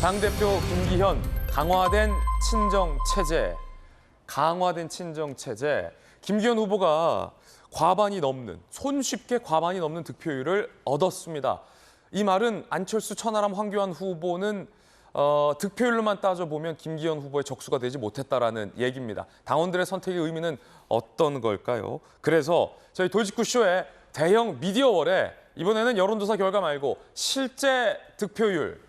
당대표 김기현 강화된 친정체제. 김기현 후보가 손쉽게 과반이 넘는 득표율을 얻었습니다. 이 말은 안철수, 천하람, 황교안 후보는 득표율로만 따져보면 김기현 후보의 적수가 되지 못했다라는 얘기입니다. 당원들의 선택의 의미는 어떤 걸까요? 그래서 저희 돌직구쇼의 대형 미디어월에 이번에는 여론조사 결과 말고 실제 득표율,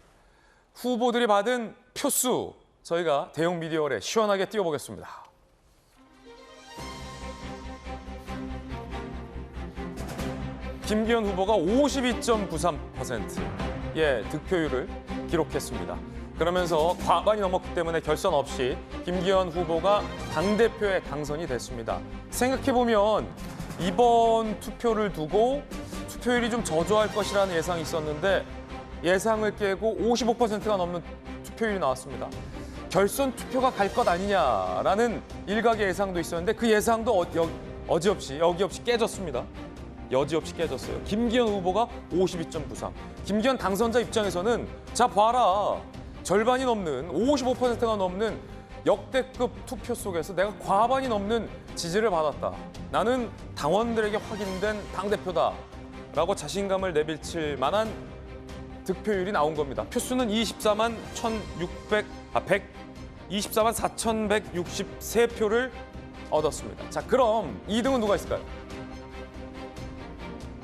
후보들이 받은 표수 저희가 대형 미디어월에 시원하게 띄워보겠습니다. 김기현 후보가 52.93%의 득표율을 기록했습니다. 그러면서 과반이 넘었기 때문에 결선 없이 김기현 후보가 당대표에 당선이 됐습니다. 생각해보면 이번 투표를 두고 투표율이 좀 저조할 것이라는 예상이 있었는데 예상을 깨고 55%가 넘는 투표율이 나왔습니다. 결선 투표가 갈 것 아니냐라는 일각의 예상도 있었는데 그 예상도 여지없이 깨졌습니다. 여지없이 깨졌어요. 김기현 후보가 52.93. 김기현 당선자 입장에서는 자 봐라. 절반이 넘는 55%가 넘는 역대급 투표 속에서 내가 과반이 넘는 지지를 받았다. 나는 당원들에게 확인된 당대표다라고 자신감을 내비칠 만한 득표율이 나온 겁니다. 표수는 24만 4,163표를 얻었습니다. 자, 그럼 2등은 누가 있을까요?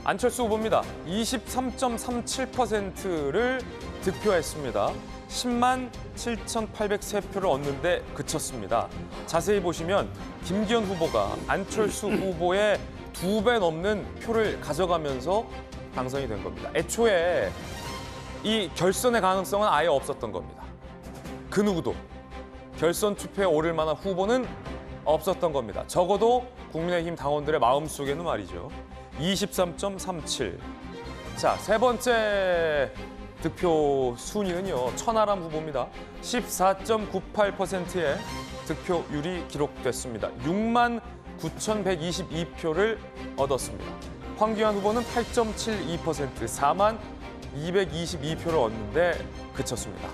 안철수 후보입니다. 23.37%를 득표했습니다. 10만 7,803표를 얻는데 그쳤습니다. 자세히 보시면 김기현 후보가 안철수 후보의 2배 넘는 표를 가져가면서 당선이 된 겁니다. 애초에 이 결선의 가능성은 아예 없었던 겁니다. 그 누구도 결선 투표에 오를 만한 후보는 없었던 겁니다. 적어도 국민의힘 당원들의 마음속에는 말이죠. 23.37. 자, 세 번째 득표 순위는요. 천하람 후보입니다. 14.98%의 득표율이 기록됐습니다. 6만 9,122표를 얻었습니다. 황교안 후보는 8.72%, 4만 222표를 얻는데 그쳤습니다.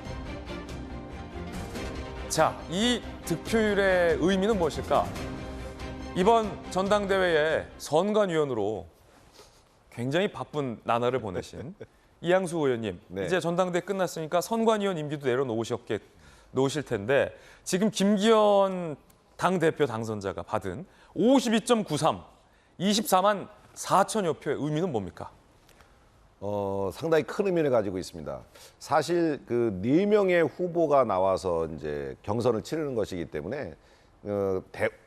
자, 이 득표율의 의미는 무엇일까? 이번 전당대회에 선관위원으로 굉장히 바쁜 나날을 보내신 이양수 의원님, 네. 이제 전당대회 끝났으니까 선관위원 임기도 내려놓으실 텐데 지금 김기현 당대표 당선자가 받은 52.93, 24만 4천여 표의 의미는 뭡니까? 상당히 큰 의미를 가지고 있습니다. 사실 그 4명의 후보가 나와서 이제 경선을 치르는 것이기 때문에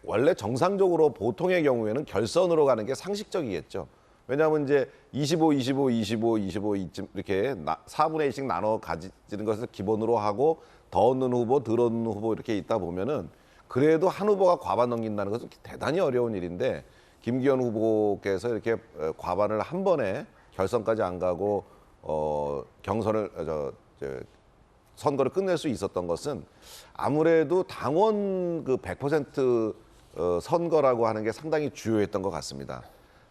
원래 정상적으로 보통의 경우에는 결선으로 가는 게 상식적이겠죠. 왜냐하면 이제 25 이쯤 이렇게 4분의 1씩 나눠 가지는 것을 기본으로 하고 더 얻는 후보, 덜 얻는 후보 이렇게 있다 보면은 그래도 한 후보가 과반 넘긴다는 것은 대단히 어려운 일인데 김기현 후보께서 이렇게 과반을 한 번에 결선까지 안 가고 선거를 끝낼 수 있었던 것은 아무래도 당원 그 100% 선거라고 하는 게 상당히 주요했던 것 같습니다.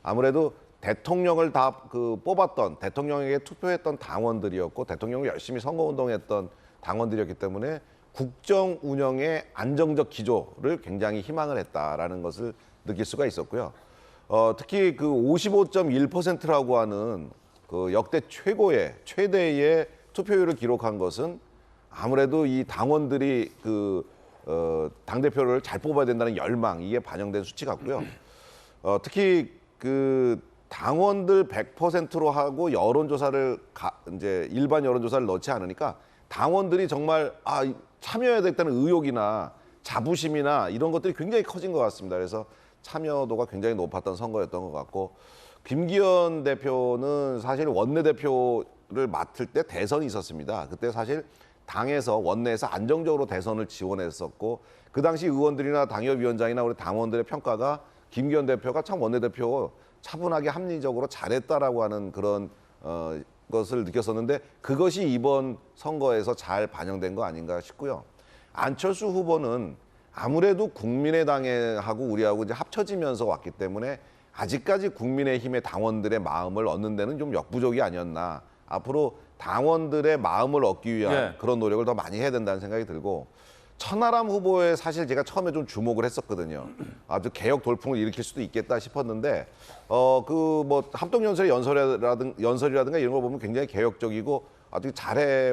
아무래도 대통령을 다 뽑았던 대통령에게 투표했던 당원들이었고 대통령을 열심히 선거운동했던 당원들이었기 때문에 국정 운영의 안정적 기조를 굉장히 희망을 했다라는 것을 느낄 수가 있었고요. 특히 그 55.1%라고 하는 그 역대 최대의 투표율을 기록한 것은 아무래도 이 당원들이 당대표를 잘 뽑아야 된다는 열망, 이게 반영된 수치 같고요. 특히 그 당원들 100%로 하고 이제 일반 여론조사를 넣지 않으니까 당원들이 정말 참여해야 되겠다는 의욕이나 자부심이나 이런 것들이 굉장히 커진 것 같습니다. 그래서 참여도가 굉장히 높았던 선거였던 것 같고 김기현 대표는 사실 원내대표를 맡을 때 대선이 있었습니다. 그때 사실 당에서 원내에서 안정적으로 대선을 지원했었고 그 당시 의원들이나 당협위원장이나 우리 당원들의 평가가 김기현 대표가 참 원내대표 차분하게 합리적으로 잘했다라고 하는 그런 것을 느꼈었는데 그것이 이번 선거에서 잘 반영된 거 아닌가 싶고요. 안철수 후보는 아무래도 국민의당하고 우리하고 이제 합쳐지면서 왔기 때문에 아직까지 국민의힘의 당원들의 마음을 얻는 데는 좀 역부족이 아니었나. 앞으로 당원들의 마음을 얻기 위한 예. 그런 노력을 더 많이 해야 된다는 생각이 들고 천하람 후보에 사실 제가 처음에 좀 주목을 했었거든요. 아주 개혁 돌풍을 일으킬 수도 있겠다 싶었는데 그 뭐 합동연설의 연설이라든가 이런 거 보면 굉장히 개혁적이고 아주 잘해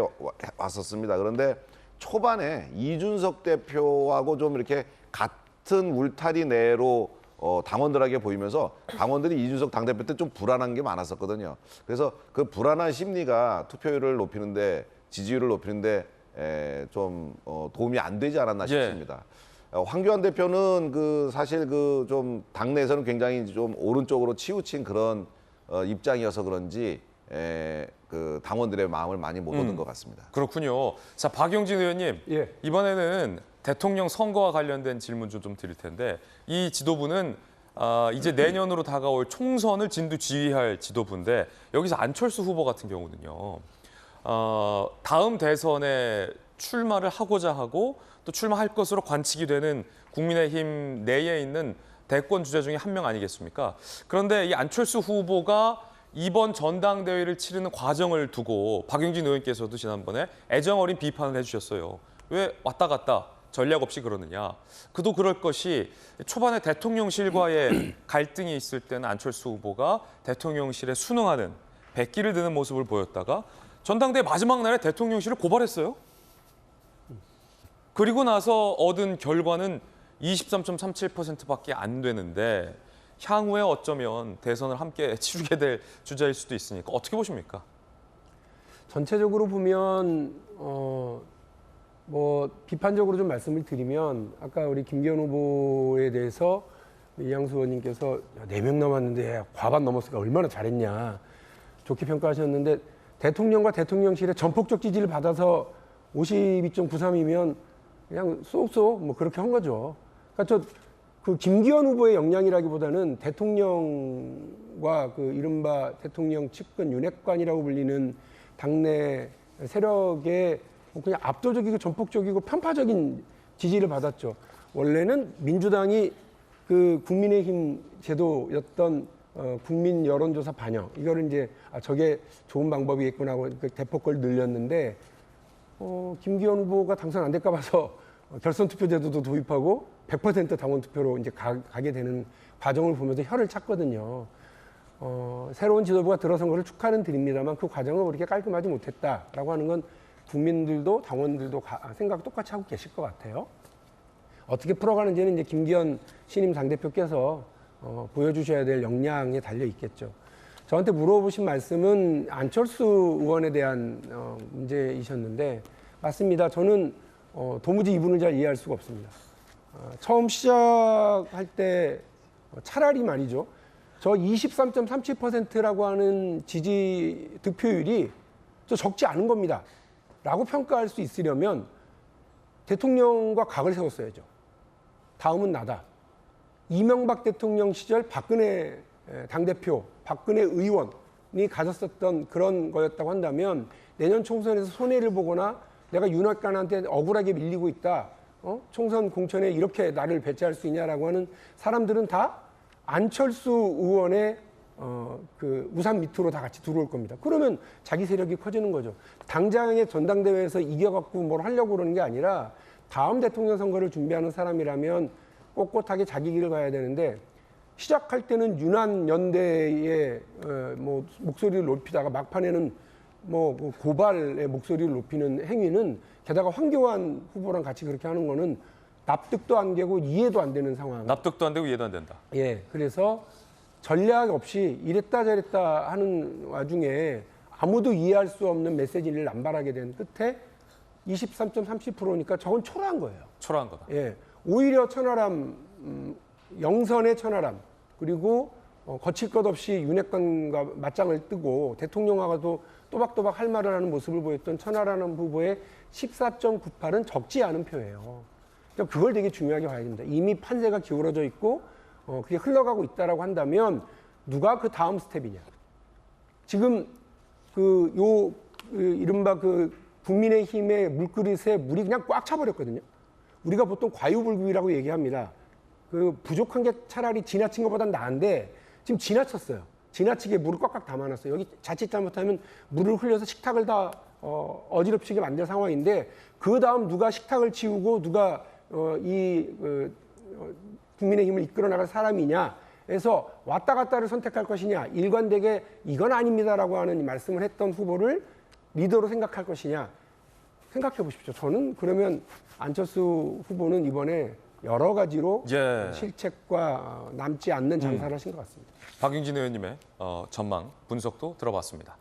왔었습니다. 그런데 초반에 이준석 대표하고 좀 이렇게 같은 울타리 내로 당원들에게 보이면서 당원들이 이준석 당대표 때 좀 불안한 게 많았었거든요. 그래서 그 불안한 심리가 투표율을 높이는데 지지율을 높이는데 좀 도움이 안 되지 않았나 싶습니다. 황교안 대표는 그 사실 그 좀 당내에서는 굉장히 좀 오른쪽으로 치우친 그런 입장이어서 그런지 그 당원들의 마음을 많이 못 얻은 것 같습니다. 그렇군요. 자, 박용진 의원님, 예. 이번에는 대통령 선거와 관련된 질문 좀 드릴 텐데 이 지도부는 이제 내년으로 다가올 총선을 진두지휘할 지도부인데 여기서 안철수 후보 같은 경우는요. 다음 대선에 출마를 하고자 하고 또 출마할 것으로 관측이 되는 국민의힘 내에 있는 대권 주자 중에 한 명 아니겠습니까? 그런데 이 안철수 후보가 이번 전당대회를 치르는 과정을 두고 박용진 의원께서도 지난번에 애정 어린 비판을 해주셨어요. 왜 왔다 갔다 전략 없이 그러느냐. 그도 그럴 것이 초반에 대통령실과의 갈등이 있을 때는 안철수 후보가 대통령실에 순응하는 백기를 드는 모습을 보였다가 전당대회 마지막 날에 대통령실을 고발했어요. 그리고 나서 얻은 결과는 23.37%밖에 안 되는데 향후에 어쩌면 대선을 함께 치르게 될 주자일 수도 있으니까 어떻게 보십니까? 전체적으로 보면 뭐 비판적으로 좀 말씀을 드리면 아까 우리 김기현 후보에 대해서 이양수 의원님께서 4명 남았는데 과반 넘었으니까 얼마나 잘했냐 좋게 평가하셨는데 대통령과 대통령실의 전폭적 지지를 받아서 52.93이면 그냥 쏙쏙 뭐 그렇게 한 거죠. 그러니까 그 김기현 후보의 역량이라기보다는 대통령과 그 이른바 대통령 측근 윤핵관이라고 불리는 당내 세력의 그냥 압도적이고 전폭적이고 편파적인 지지를 받았죠. 원래는 민주당이 그 국민의힘 제도였던 국민 여론조사 반영 이거를 이제 저게 좋은 방법이겠구나 하고 그 대폭을 늘렸는데 김기현 후보가 당선 안 될까 봐서 결선 투표 제도도 도입하고 100% 당원 투표로 이제 가게 되는 과정을 보면서 혀를 찼거든요. 새로운 지도부가 들어선 것을 축하는 드립니다만 그 과정은 그렇게 깔끔하지 못했다라고 하는 건 국민들도 당원들도 생각 똑같이 하고 계실 것 같아요. 어떻게 풀어가는지는 이제 김기현 신임 당대표께서 보여주셔야 될 역량에 달려 있겠죠. 저한테 물어보신 말씀은 안철수 의원에 대한 문제이셨는데 맞습니다. 저는 도무지 이분을 잘 이해할 수가 없습니다. 처음 시작할 때 차라리 말이죠. 저 23.37%라고 하는 지지 득표율이 저 적지 않은 겁니다. 라고 평가할 수 있으려면 대통령과 각을 세웠어야죠. 다음은 나다. 이명박 대통령 시절 박근혜 당대표, 박근혜 의원이 가졌었던 그런 거였다고 한다면 내년 총선에서 손해를 보거나 내가 윤핵관한테 억울하게 밀리고 있다. 총선 공천에 이렇게 나를 배치할 수 있냐라고 하는 사람들은 다 안철수 의원의 그 우산 밑으로 다 같이 들어올 겁니다. 그러면 자기 세력이 커지는 거죠. 당장의 전당대회에서 이겨갖고 뭘 하려고 그러는 게 아니라 다음 대통령 선거를 준비하는 사람이라면 꼿꼿하게 자기 길을 가야 되는데 시작할 때는 유난 연대의 뭐 목소리를 높이다가 막판에는 뭐 고발의 목소리를 높이는 행위는 게다가 황교안 후보랑 같이 그렇게 하는 거는 납득도 안 되고 이해도 안 되는 상황. 납득도 안 되고 이해도 안 된다. 예, 그래서 전략 없이 이랬다 저랬다 하는 와중에 아무도 이해할 수 없는 메시지를 남발하게 된 끝에 23.30%니까 저건 초라한 거예요. 초라한 거다. 예, 오히려 천하람, 영선의 천하람, 그리고 거칠 것 없이 윤핵관과 맞짱을 뜨고 대통령하고도 또박또박 할 말을 하는 모습을 보였던 천하람 후보의 14.98은 적지 않은 표예요. 그러니까 그걸 되게 중요하게 봐야 됩니다. 이미 판세가 기울어져 있고 그게 흘러가고 있다라고 한다면 누가 그 다음 스텝이냐. 지금 이른바 그 국민의힘의 물그릇에 물이 그냥 꽉 차버렸거든요. 우리가 보통 과유불급이라고 얘기합니다. 그 부족한 게 차라리 지나친 것보단 나은데 지금 지나쳤어요. 지나치게 물을 꽉꽉 담아놨어요. 여기 자칫 잘못하면 물을 흘려서 식탁을 다 어지럽히게 만들 상황인데 그 다음 누가 식탁을 치우고 누가 국민의힘을 이끌어 나갈 사람이냐 해서 왔다 갔다를 선택할 것이냐 일관되게 이건 아닙니다라고 하는 말씀을 했던 후보를 리더로 생각할 것이냐 생각해 보십시오. 저는 그러면 안철수 후보는 이번에 여러 가지로 예. 실책과 남지 않는 장사를 하신 것 같습니다. 박용진 의원님의 전망 분석도 들어봤습니다.